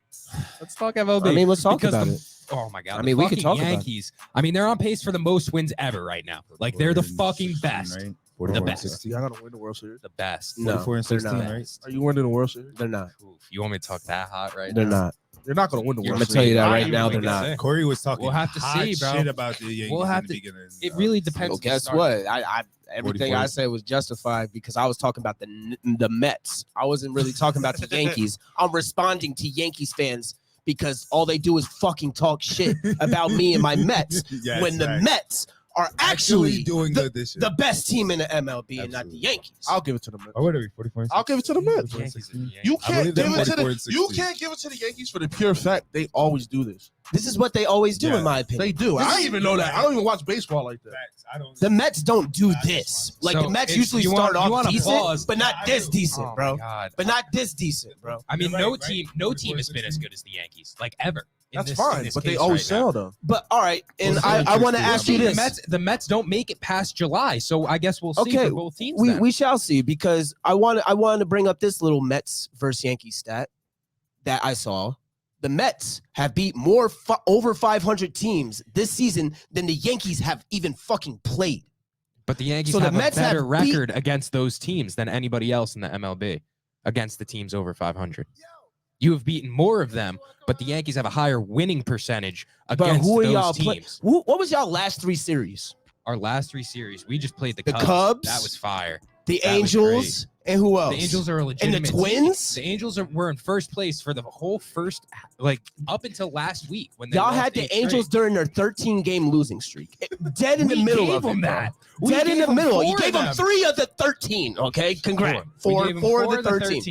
Let's talk MLB. I mean, let's talk Because about the- it. Oh my god! I the mean, we could fucking talk about it. Yankees. I mean, they're on pace for the most wins ever right now. Like they're the fucking best. Right? The 44 and best. 16. Y'all gotta win the World Series. The best. No, 44 and they're 16, not. right? Are you winning the World Series? They're not. Oof, you want me to talk that hot right They're now? not. You're not gonna win the You're I'm World gonna tell you Series. that I right even now. think They're that's not. it. Corey was talking We'll have to hot see, bro. shit about the Yankees We'll have in the to- beginning. It really depends. Well, who guess starts. what? I everything 44. I said was justified because I was talking about the Mets. I wasn't really talking about the Yankees. I'm responding to Yankees fans because all they do is fucking talk shit about me and my Mets Yes, when the right. Mets are actually doing good this year. the best team in the MLB and not the Absolutely. Yankees. I'll give it to the Mets. Oh, what are we? 44 and I'll give it to the Mets. 44 and 16? You I can't believe they're give it to 44 the and you 16. can't give it to the Yankees for the pure fact they always do this. This is what they always do, Yeah, in my opinion. They do. I don't even know that. I don't even watch baseball like that. Facts. I don't. The Mets don't do this. Like So the Mets it's- usually you start want- you off want a decent, pause. but not Yeah, I this do. decent, Oh bro. my god! But not this decent, bro. I mean, You're no right, right? team, no team has been as good as the Yankees, like ever. in That's this- fine, in this but they case always right now. sell though. But all right, and Well, I want to so ask you The this. Mets don't make it past July, so I guess we'll see Okay, for both teams. we then. we shall see because I want to bring up this little Mets versus Yankees stat that I saw. The Mets have beat more over 500 teams this season than the Yankees have even fucking played. But the Yankees So the have Mets a better have beat- record against those teams than anybody else in the MLB against the teams over 500. You have beaten more of them, but the Yankees have a higher winning percentage But against who are those y'all teams. playing? What was y'all last 3 series? Our last 3 series, we just played the The Cubs. Cubs? That was fire. The That was Angels and who else? The Angels are a and legitimate the team. Twins. The Angels were in first place for the whole first, like up until last week when they Y'all lost had the 8 Angels straight. during their 13-game losing streak. Dead in the We middle gave of them it, that. bro. We Dead in gave the them middle. You 4 gave of them them. 3 of the 13. Okay, congrats. We Four gave them four 4 of the 13.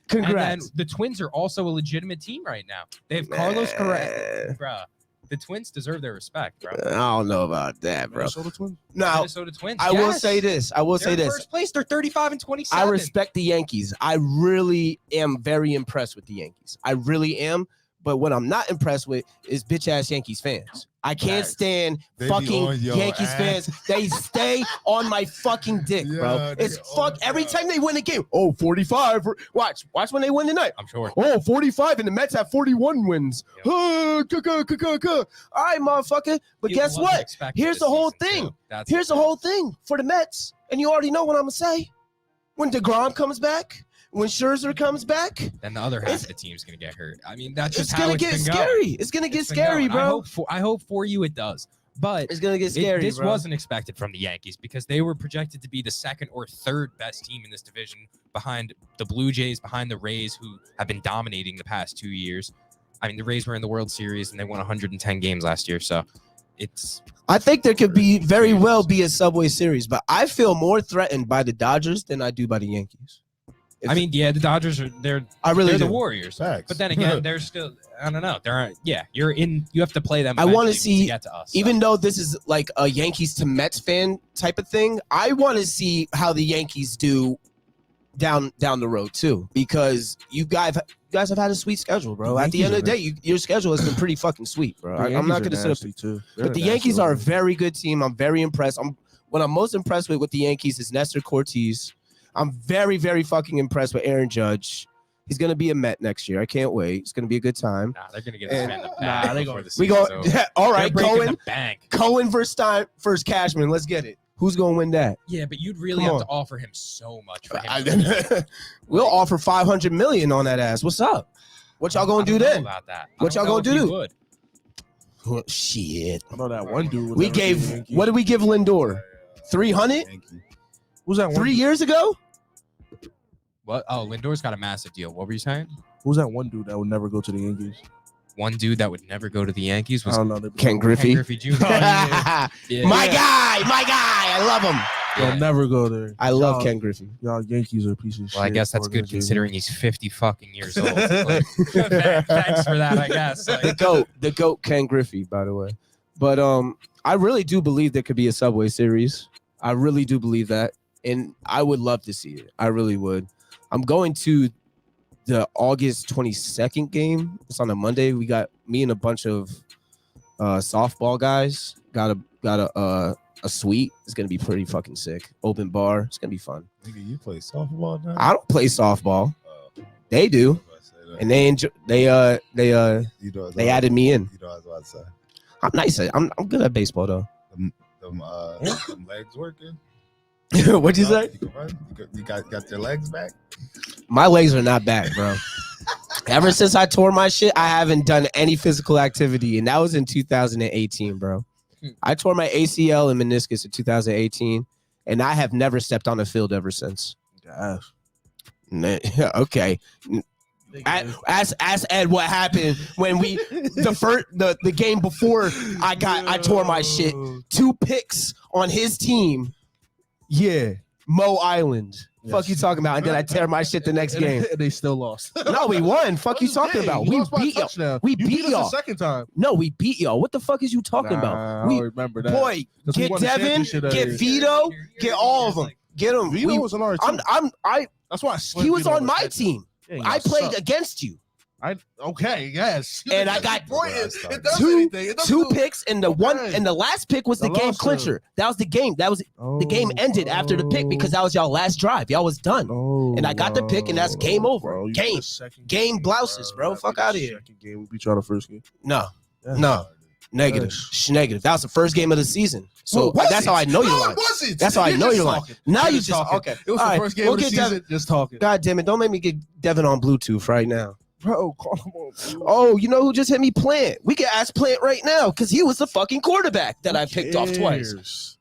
And then Congrats. the Twins are also a legitimate team right now. They have Carlos Correa. Bruh. the Twins deserve their respect, bro. I don't know about that, bro. Minnesota Twins? Now, Minnesota Twins. I will yes. say this. I will They're say in this. first place. They're 35-27. I respect the Yankees. I really am very impressed with the Yankees. I really am. But what I'm not impressed with is bitch ass Yankees fans. I can't Facts. stand They be fucking on your Yankees ass. fans. They stay on my fucking dick, bro. Yeah, It's nigga, fuck oh, every God. time they win a game. Oh, 45. Watch when they win tonight. I'm sure. Oh, 45 and the Mets have 41 wins. Yep. All right, motherfucker. But It guess wasn't what? expected Here's this the whole season, thing. too. That's Here's the whole thing for the Mets. And you already know what I'm going to say. When DeGrom comes back, when Scherzer comes back, Then the other half of the team's gonna get hurt. I mean, that's just it's how going it's to get been going. scary. It's going to get It's been scary, going. bro. I hope for you it does. But It's going to get scary, this bro. wasn't expected from the Yankees because they were projected to be the second or third best team in this division behind the Blue Jays, behind the Rays, who have been dominating the past 2 years. I mean, the Rays were in the World Series and they won 110 games last year. So it's I think there could be very well be a Subway Series, but I feel more threatened by the Dodgers than I do by the Yankees. I mean, yeah, the Dodgers are I really they're do. the Warriors. Facts. But then again, they're still I don't know. You have to play them. I wanna eventually see- to get to us. So. Even though this is like a Yankees to Mets fan type of thing, I want to see how the Yankees do down the road too, because you guys have had a sweet schedule, bro. The At the end of the Yankees day, your schedule has been pretty fucking sweet, bro. I'm not gonna sit up, too. but the Yankees are a very good team. I'm very impressed. What I'm most impressed with the Yankees is Nestor Cortez. I'm very, very fucking impressed with Aaron Judge. He's gonna be a Met next year. I can't wait. It's gonna be a good time. Nah, they're gonna get this And- man the Nah, bag they before gonna- the We season's go. over. All right, They're breaking Cohen. the bank. Cohen versus Cashman. Let's get it. Who's gonna win that? Yeah, but you'd really Come have on. to offer him so much for him. to win. We'll offer $500 million on that ass. What's up? What y'all gonna I do don't know then? About that. What I don't y'all know gonna if he do? would. Well, shit. I know that one dude. was We never to the gave. Yankees. What did we give Lindor? 300? Who's that one? 3 years ago? What? Oh, Lindor's got a massive deal. What were you saying? Who's that one dude that would never go to the Yankees? One dude that would never go to the Yankees was I don't know. They- Ken Griffey. Ken Griffey Jr. My Yeah. guy. I love him. They'll Yeah. never go there. I love Y'all- Ken Griffey. Y'all Yankees are a piece of shit. Well, I guess that's good organization. considering he's 50 fucking years old. Like, thanks for that, I guess. The Like, goat Ken Griffey, by the way. But I really do believe there could be a Subway Series. I really do believe that, and I would love to see it. I really would. I'm going to the August 22nd game. It's on a Monday. We got me and a bunch of softball guys. Got a suite. It's gonna be pretty fucking sick. Open bar. It's gonna be fun. Nigga, you play softball now? I don't play softball. Oh, They do, I was about to say that. and they enjoy. They You know what I was they about- added me in. You know what I was about to say. I'm nice. I'm good at baseball though. Them legs working. What'd you say? You can run. You got your legs back. My legs are not back, bro. Ever since I tore my shit, I haven't done any physical activity, and that was in 2018, bro. I tore my ACL and meniscus in 2018, and I have never stepped on a field ever since. Gosh. Okay. Ask Ed what happened when we the game before I tore my shit. 2 picks on his team. Yeah, Mo Island. Yes. Fuck you talking about? And then I tear my shit the next game. And they still lost. No, we won. Fuck you talking about? We beat y'all. y'all. We You beat us y'all. the second time. No, we beat y'all. What the fuck is you talking Nah, about? I We don't remember that. boy, 'Cause we get won the Devin, championship that get year. Vito, get all of them. Get them. Vito was on our team. That's why I slipped He was Vito on my that team. Yeah, I y'all played suck. against you. Okay, yes. And I got It does two anything. It doesn't two do- picks, and the one Okay. and the last pick was the The game Lawson. clincher. That was the game. That was the game ended after the pick because that was y'all last drive. Y'all was done. And I got the pick, and that's game over. Bro, you Game. beat the second Game blouses, bro. That Fuck beat the outta here. Second game, we beat y'all the first game. No, Yes. no, negative, negative. That was the first game of the season. So Was that's it? how I know you're No, lying. it wasn't. That's how I You're know just you're lying. talking. Now You're you just just talking. okay. It was All the right, first game we'll of the get season. Devin. Just talking. God damn it! Don't make me get Devin on Bluetooth right now. Bro, come on. Dude. Oh, you know who just hit me? Plant. We can ask Plant right now because he was the fucking quarterback that I picked off twice. Cares?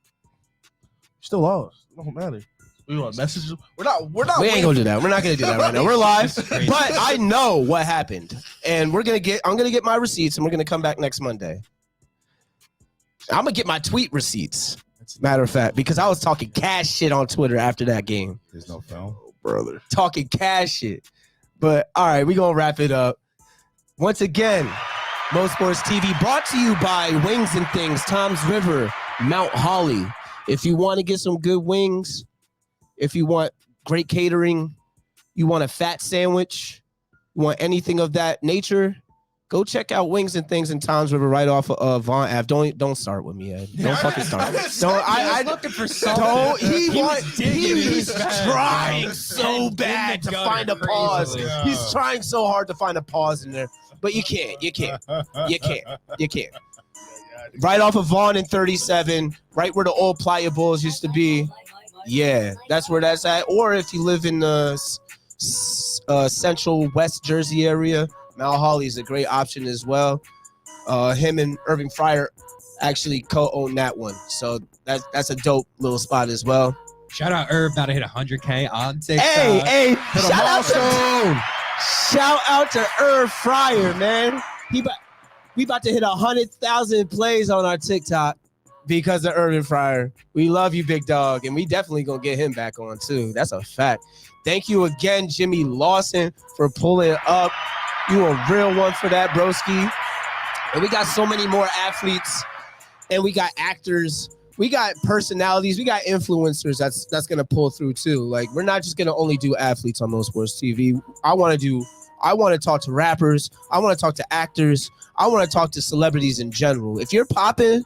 Still lost. It don't matter. We want messages. We're not. We ain't gonna do that. We're not gonna do that right now. We're live. Crazy. But I know what happened, and I'm gonna get my receipts, and we're gonna come back next Monday. I'm gonna get my tweet receipts. Matter of fact, because I was talking cash shit on Twitter after that game, There's no film. brother. talking cash shit. But all right, we gonna wrap it up. Once again, Mo Sports TV brought to you by Wings and Things, Tom's River, Mount Holly. If you want to get some good wings, if you want great catering, you want a fat sandwich, you want anything of that nature, go check out Wings and Things in Tom's River right off of Vaughn Ave. Don't start with me, Ed. Don't fucking start. I was looking for something. He's trying so bad to find a pause. He's trying so hard to find a pause in there, but you can't. Right off of Vaughn and 37, right where the old Playa Bulls used to be. Yeah, that's where that's at. Or if you live in the central West Jersey area, Mount Holly is a great option as well. Him and Irving Fryer actually co-own that one, so that's a dope little spot as well. Shout out Irv, about to hit 100K on TikTok. Hey, shout out to Irv Fryer, man. We about to hit 100,000 plays on our TikTok because of Irving Fryer. We love you, big dog, and we definitely gonna get him back on too. That's a fact. Thank you again, Jimmy Lawson, for pulling up. You a real one for that, broski. And we got so many more athletes, and we got actors, we got personalities, we got influencers that's gonna pull through too. Like, we're not just gonna only do athletes on Mo Sports TV. I want to talk to rappers. I want to talk to actors. I want to talk to celebrities in general. If you're poppin.com,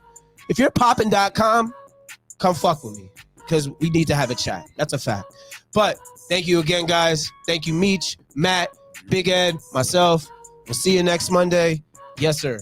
come fuck with me, because we need to have a chat. That's a fact. But thank you again, guys. Thank you, Meech, Matt, Big Ed, myself. We'll see you next Monday. Yes, sir.